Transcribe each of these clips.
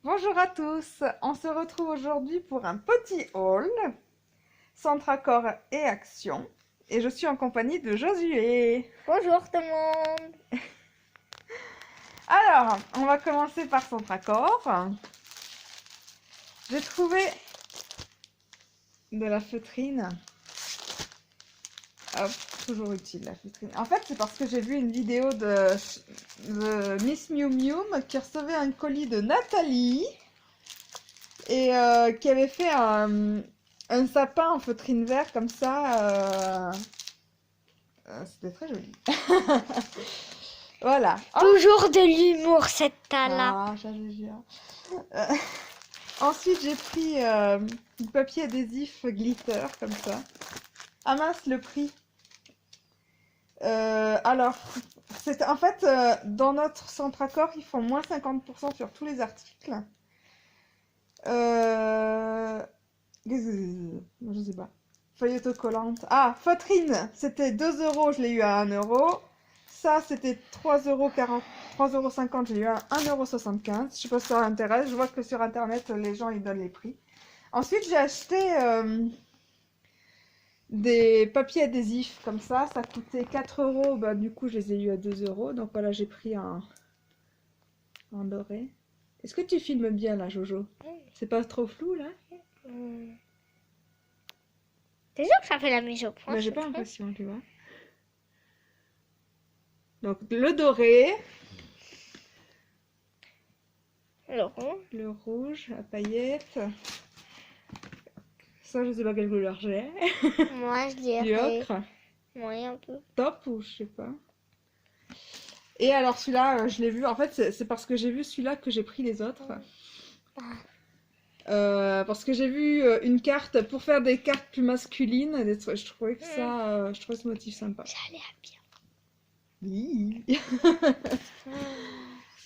Bonjour à tous, on se retrouve aujourd'hui pour un petit haul, centre accord et action, et je suis en compagnie de Josué. Bonjour tout le monde. Alors, on va commencer par centre accord. J'ai trouvé de la feutrine. Hop, toujours utile la feutrine. En fait, c'est parce que j'ai vu une vidéo de Miss Miu Miu qui recevait un colis de Nathalie et qui avait fait un sapin en feutrine vert comme ça. C'était très joli. Voilà. Oh. Toujours de l'humour cette tas-là. Ah, ensuite, j'ai pris du papier adhésif glitter comme ça. Ah mince, le prix. Alors, en fait, dans notre centre accord, ils font moins 50% sur tous les articles. Je sais pas. Feuille autocollante. Ah, feutrine, c'était 2 euros, je l'ai eu à 1 euro. Ça, c'était 3,50 €, je l'ai eu à 1,75 €. Je sais pas si ça intéresse. Je vois que sur Internet, les gens, ils donnent les prix. Ensuite, j'ai acheté des papiers adhésifs comme ça. Ça coûtait 4 euros. Bah, du coup, je les ai eu à 2 euros. Donc voilà, j'ai pris un doré. Est-ce que tu filmes bien là, Jojo? C'est pas trop flou là? T'es sûr que ça fait la mise au point? Bah, j'ai pas l'impression, tu vois. Donc le doré, Le rond. le rouge à paillettes. Ça, je sais pas quelle couleur j'ai. Moi je Du dirais. ocre. Moyen un peu. Top ou je sais pas. Et alors celui-là, je l'ai vu. En fait, c'est parce que j'ai vu celui-là que j'ai pris les autres. Parce que j'ai vu une carte pour faire des cartes plus masculines. Je trouvais que ça, je trouvais ce motif sympa. Ça a l'air bien. Oui.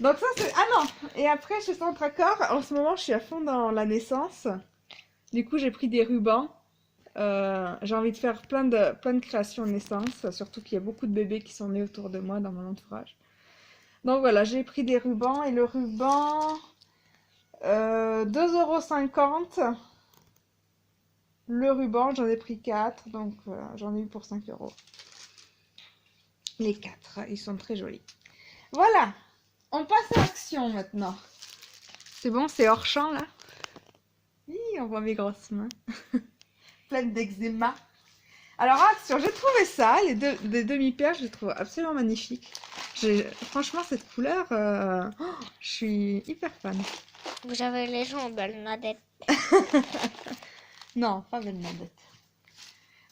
Donc ça c'est... Ah non. Et après chez Centre Accord, en ce moment je suis à fond dans la naissance. Du coup j'ai pris des rubans. J'ai envie de faire plein de créations de naissance. Surtout qu'il y a beaucoup de bébés qui sont nés autour de moi dans mon entourage. Donc voilà, j'ai pris des rubans. Et le ruban... 2,50 €. Le ruban, j'en ai pris 4. Donc j'en ai eu pour 5 €. Les 4, ils sont très jolis. Voilà. On passe à l'action maintenant. C'est bon, c'est hors champ là. Oui, on voit mes grosses mains. Pleines d'eczéma. Alors, action, j'ai trouvé ça, des demi-perles, je les trouve absolument magnifiques. Franchement, cette couleur, je suis hyper fan. Vous avez les jambes, Bernadette. Non, pas Bernadette.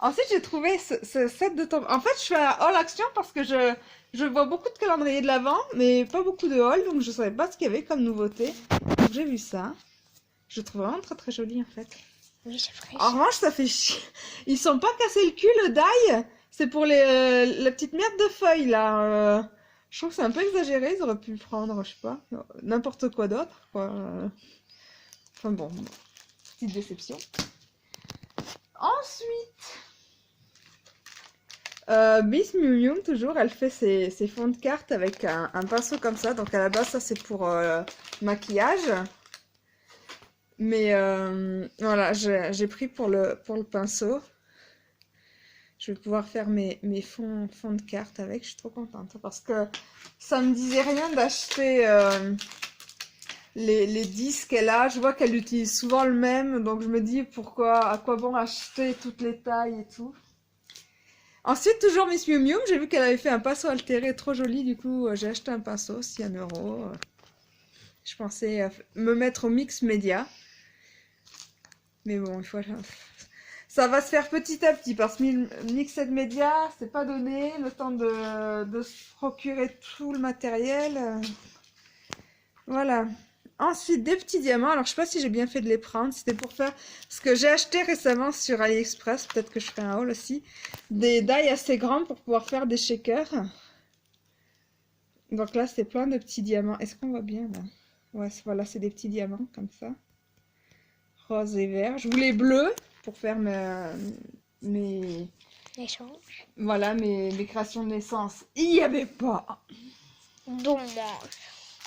Ensuite, j'ai trouvé ce set de tampons. En fait, je fais un haul action parce que je vois beaucoup de calendriers de l'Avent, mais pas beaucoup de haul, donc je savais pas ce qu'il y avait comme nouveauté. Donc j'ai vu ça. Je trouve vraiment très très joli en fait. Oui, c'est vrai. En revanche, ça fait chier. Ils sont pas cassés le cul, le die. C'est pour la petite merde de feuilles là. Je trouve que c'est un peu exagéré. Ils auraient pu prendre, je sais pas, n'importe quoi d'autre, quoi. Enfin bon, petite déception. Ensuite, Miss Miu toujours, elle fait ses fonds de cartes avec un pinceau comme ça. Donc à la base, ça c'est pour maquillage. Mais voilà, j'ai pris pour le pinceau. Je vais pouvoir faire mes fonds de cartes avec. Je suis trop contente parce que ça me disait rien d'acheter les disques qu'elle a. Je vois qu'elle utilise souvent le même. Donc je me dis à quoi bon acheter toutes les tailles et tout. Ensuite, toujours Miss Miu Miu, j'ai vu qu'elle avait fait un pinceau altéré trop joli. Du coup, j'ai acheté un pinceau, aussi 1 €. Je pensais me mettre au mix média. Mais bon, il faut... Ça va se faire petit à petit parce que Mixed Media, c'est pas donné le temps de se procurer tout le matériel. Voilà. Ensuite, des petits diamants. Alors, je sais pas si j'ai bien fait de les prendre. C'était pour faire ce que j'ai acheté récemment sur AliExpress. Peut-être que je ferai un haul aussi. Des die assez grands pour pouvoir faire des shakers. Donc là, c'est plein de petits diamants. Est-ce qu'on voit bien là? Ouais, voilà, c'est des petits diamants comme ça. Rose et vert. Je voulais bleu pour faire mes Échange. créations de naissance. Il n'y avait pas. Dommage.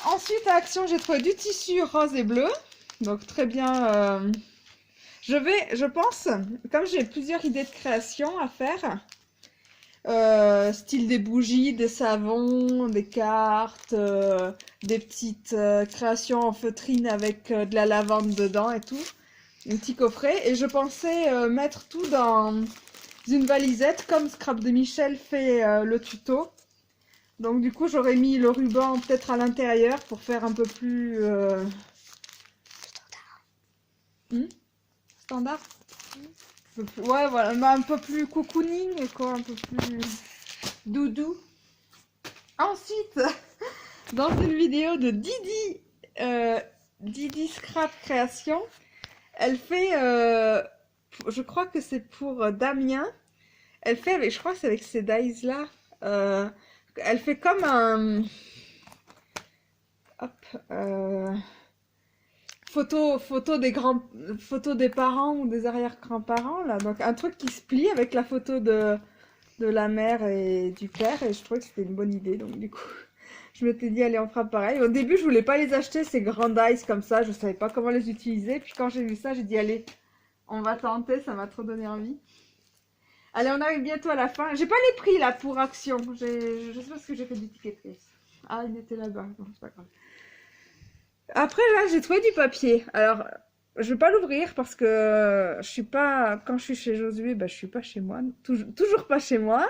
ensuite à Action, j'ai trouvé du tissu rose et bleu. Donc très bien. Je pense, comme j'ai plusieurs idées de création à faire, style des bougies, des savons, des cartes, des petites créations en feutrine avec de la lavande dedans et tout. Un petit coffret. Et je pensais mettre tout dans une valisette comme Scrap de Michel fait le tuto. Donc du coup j'aurais mis le ruban peut-être à l'intérieur pour faire un peu plus standard. Ouais voilà, mais un peu plus cocooning quoi, un peu plus doudou. Ensuite, dans une vidéo de Didi, Didi Scrap Création, elle fait, je crois que c'est pour Damien, elle fait avec, je crois que c'est avec ces dies là, elle fait comme un, hop, photo des parents ou des arrière-grands-parents là, donc un truc qui se plie avec la photo de la mère et du père, et je trouvais que c'était une bonne idée, donc du coup je m'étais dit allez on fera pareil. Au début je voulais pas les acheter ces grands dice comme ça, je savais pas comment les utiliser, puis quand j'ai vu ça j'ai dit allez on va tenter, ça m'a trop donné envie. Allez, on arrive bientôt à la fin. J'ai pas les prix là pour Action. Je sais pas ce que j'ai fait du ticket de caisse. Ah, il était là-bas. Bon, c'est pas grave. Après, là, j'ai trouvé du papier. Alors, je vais pas l'ouvrir parce que je suis pas. Quand je suis chez Josué, bah, je suis pas chez moi. Toujours pas chez moi.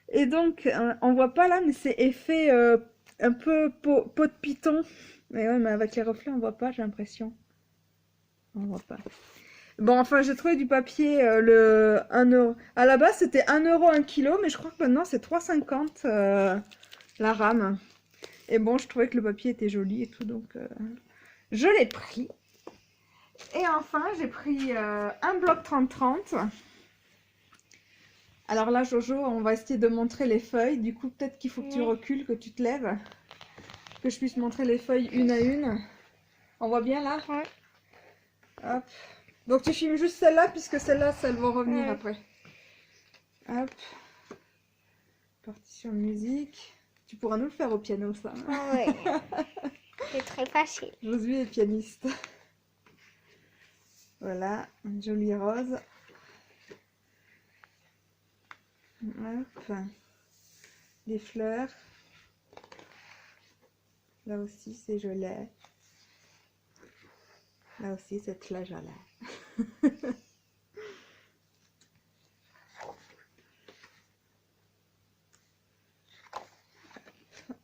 Et donc, on voit pas là, mais c'est effet un peu peau de python. Mais ouais, mais avec les reflets, on voit pas, j'ai l'impression. On voit pas. Bon, enfin, j'ai trouvé du papier, le 1 euro. À la base, c'était 1 euro 1 kilo, mais je crois que maintenant, c'est 3,50 la rame. Et bon, je trouvais que le papier était joli et tout, donc je l'ai pris. Et enfin, j'ai pris un bloc 30-30. Alors là, Jojo, on va essayer de montrer les feuilles. Du coup, peut-être qu'il faut que tu recules, que tu te lèves. Que je puisse montrer les feuilles une à une. On voit bien là? Ouais. Hop. Donc tu filmes juste celle-là, puisque celle-là, elles vont revenir après. Hop. Partition de musique. Tu pourras nous le faire au piano, ça. Oui. C'est très facile. Josué est pianiste. Voilà, une jolie rose. Hop. Des fleurs. Là aussi, c'est joli. Là aussi, c'est très joli.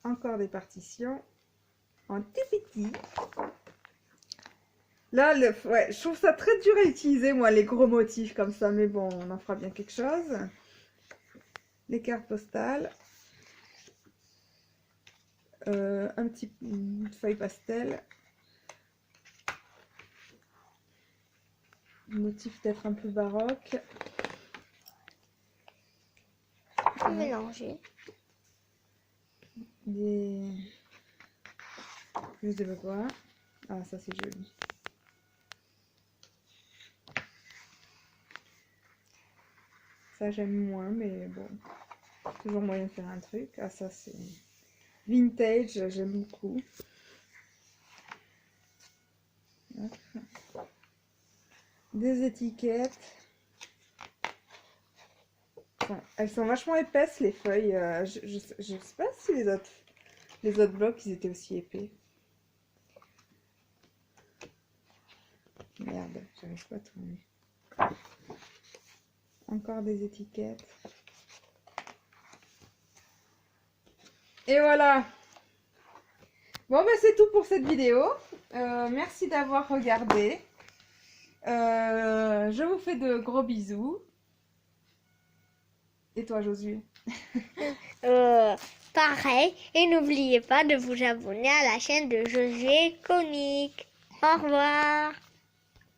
Encore des partitions en tout petit. Là, ouais, je trouve ça très dur à utiliser, moi, les gros motifs comme ça, mais bon, on en fera bien quelque chose. Les cartes postales. Une feuille pastel. Un motif peut-être un peu baroque. On peut mélanger. Je sais pas quoi. Ah, ça c'est joli. Ça j'aime moins, mais bon. Toujours moyen de faire un truc. Ah, ça c'est vintage, j'aime beaucoup. Hop. Des étiquettes. Enfin, elles sont vachement épaisses les feuilles. Je sais pas si les autres blocs ils étaient aussi épais. Merde, j'arrive pas à tourner. Encore des étiquettes. Et voilà. Bon, ben c'est tout pour cette vidéo. Merci d'avoir regardé. Je vous fais de gros bisous. Et toi, Josué? Pareil. Et n'oubliez pas de vous abonner à la chaîne de Josué Comique. Au revoir.